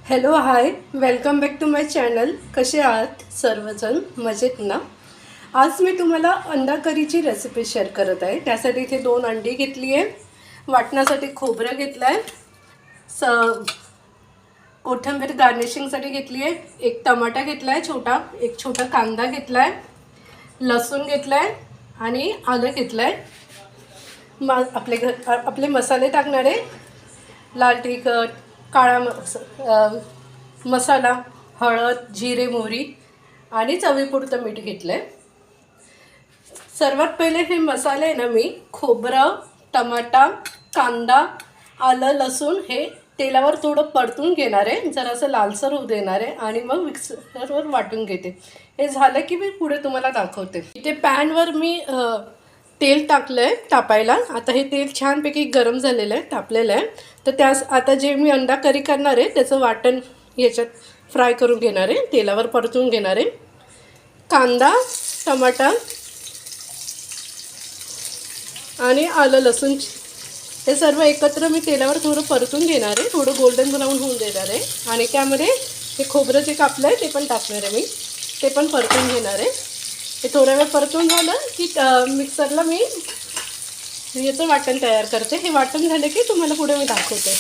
Hello hi welcome back to my channel. कसे आहात सर्वजण? मजेत ना? आज मी तुम्हाला अंडा करीची रेसिपी शेअर करत आहे. त्यासाठी इथे 2 अंडी घेतली आहे, वाटण्यासाठी खोबरं घेतलं आहे, कोथिंबीर गार्निशिंगसाठी घेतली आहे, एक टमाटा घेतला आहे छोटा, एक छोटा कांदा घेतला आहे, लसूण घेतला आहे आणि आलं घेतलं आहे. आपले मसाले टाकणारे लाल तिखट, काळा मसाला, हळद, जिरे, मोहरी आणि चवीपुरतं मीठ घेतलं आहे. सर्वात पहिले हे मसाले ना मी खोबरं, टमाटा, कांदा, आलं, लसूण हे तेलावर थोडं परतून घेणार आहे, जरासं लालसर होऊ देणार आहे आणि मग मिक्सरवर वाटून घेते. हे झालं की मी पुढे तुम्हाला दाखवते. इथे पॅनवर मी तेल टाकलं आहे तापायला. आता हे तेल छानपैकी गरम झालेलं आहे, तापलेलं आहे. तर आता जे मी अंडा करी करणार आहे त्याचं वाटण याच्यात फ्राय करून घेणार आहे, तेलावर परतून घेणार आहे. कांदा, टमाटा आणि आलं, लसूण हे सर्व एकत्र मी तेलावर थोडं परतून घेणार आहे, थोडं गोल्डन ब्राऊन होऊन देणार आहे. आणि त्यामध्ये हे खोबरं जे कापलं आहे ते पण टाकणार आहे मी, ते पण परतून घेणार आहे. हे थोडा वेळ परतून झालं की मिक्सरला मी याचं वाटण तयार करते. हे वाटण झालं की तुम्हाला पुढे मी दाखवते.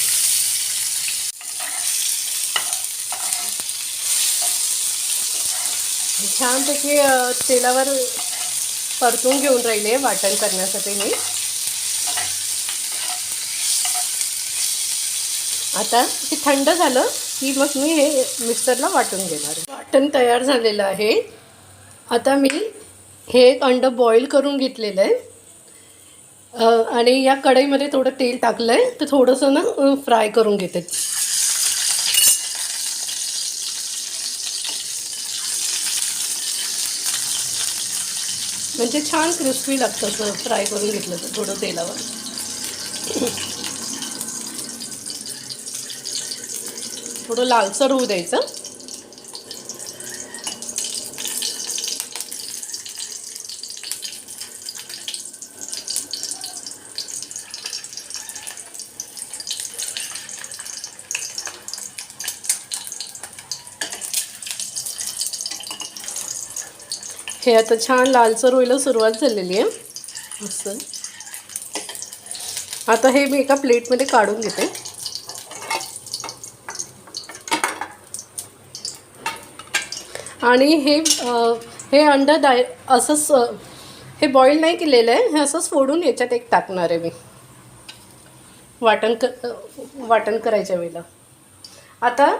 छानपैकी तेलावर परतून घेऊन राहिले वाटण करण्यासाठी मी. आता हे थंड झालं की मग मी हे मिक्सरला वाटून घेणार आहे. वाटण तयार झालेलं आहे. आता मी हे एक अंडं बॉईल करून घेतलेलं आहे आणि या कढईमध्ये थोडं तेल टाकलं आहे, तर थोडंसं ना फ्राय करून घेते. म्हणजे छान क्रिस्पी लागतं असं फ्राय करून घेतलं तर थोडं तेलावर. थोडं लालसर होऊ द्यायचं. हे आता छान लालसर व्हायला सुरुवात झालेली आहे. असं आता हे मी एका प्लेटमध्ये काढून घेते. आणि हे अंडं असंच हे बॉईल नाही केलेलं आहे, हे असंच फोडून याच्यात एक टाकणार आहे मी वाटण करायच्या वेळेला. आता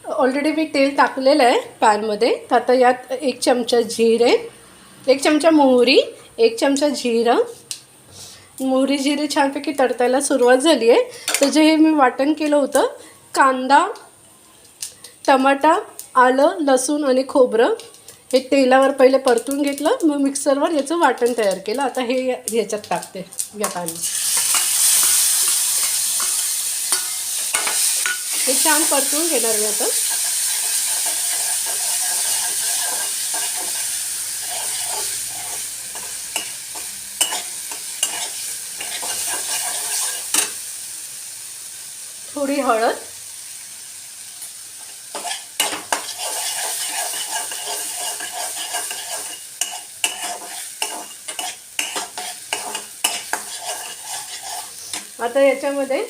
ऑलरेडी मी तेल टाकलेलं आहे पॅनमध्ये. तर आता यात 1 चमचा जिरे, 1 चमचा मोहरी, 1 चमचा जिरं. मोहरी जिरे छानपैकी तडतायला सुरुवात झाली आहे. तर जे हे मी वाटण केलं होतं, कांदा, टमाटा, आलं, लसूण आणि खोबरं हे तेलावर पहिले परतून घेतलं, मग मिक्सरवर याचं वाटण तयार केलं. आता हे ह्याच्यात टाकते या पॅनमध्ये. हे छान परतून घेणार मी आता. थोडी हळद, आता याच्यामध्ये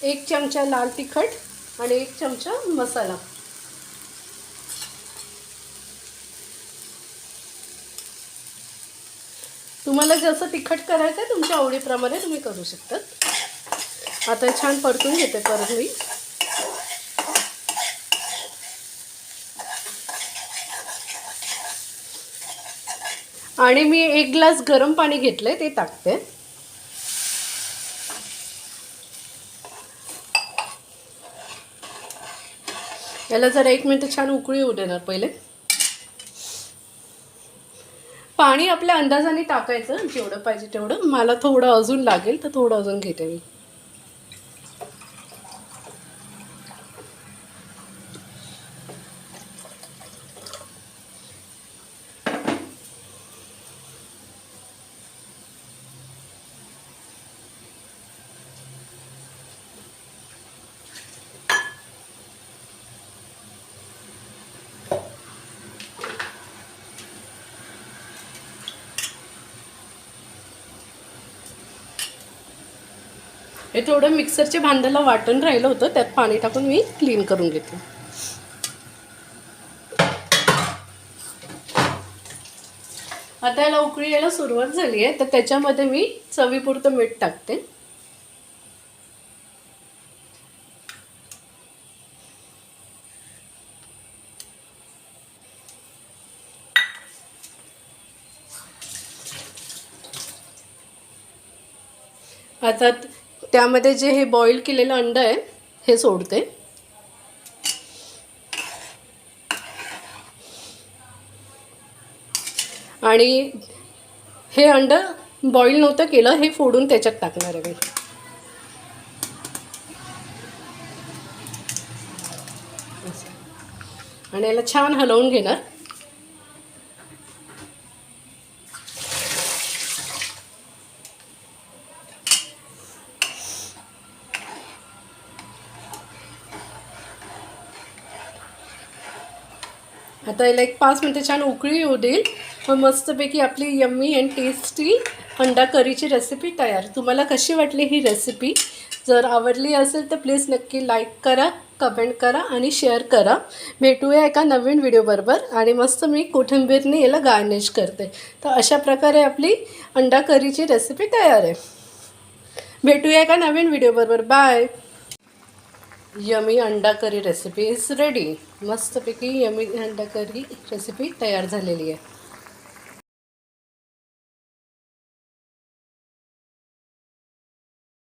1 चमचा लाल तिखट आणि 1 चमचा मसाला. तुम्हाला जसं तिखट करायचं आहे तुमच्या आवडीप्रमाणे तुम्ही करू शकता. आता छान परतून घेते परत मी. आणि मी 1 ग्लास गरम पाणी घेतलंय ते टाकते. याला जरा 1 मिनिट छान उकळी येऊ देणार पहिले. पाणी आपल्या अंदाजाने टाकायचं, जेवढं पाहिजे तेवढं. मला थोडं अजून लागेल तर थोडं अजून घेते मी. हे थोडं मिक्सरच्या भांड्याला वाटण राहिलं होतं, त्यात पाणी टाकून मी क्लीन करून घेते. आता याला उकळी यायला सुरुवात झाली आहे, तर त्याच्यामध्ये मी चवीपुरतं मीठ टाकते. आता त्यामध्ये जे हे बॉईल केलेलं अंडं आहे हे सोडते. आणि हे अंडं बॉईल नव्हतं केलं, हे फोडून त्याच्यात टाकणार आहे मी. आणि याला छान हलवून घेणार. आता याला एक 5 मिनिटं छान उकळी येऊ देईल. मग मस्तपैकी आपली यम्मी अँड टेस्टी अंडा करीची रेसिपी तयार. तुम्हाला कशी वाटली ही रेसिपी? जर आवडली असेल तर प्लीज नक्की लाईक करा, कमेंट करा आणि शेअर करा. भेटूया एका नवीन व्हिडिओबरोबर. आणि मस्त मी कोथिंबीरने याला गार्निश करते. तर अशा प्रकारे आपली अंडा करीची रेसिपी तयार आहे. भेटूया एका नवीन व्हिडिओबरोबर. बाय. यमी अंडा करी रेसिपी इज रेडी. मस्तपैकी यमी अंडा करी रेसिपी तयार झालेली आहे.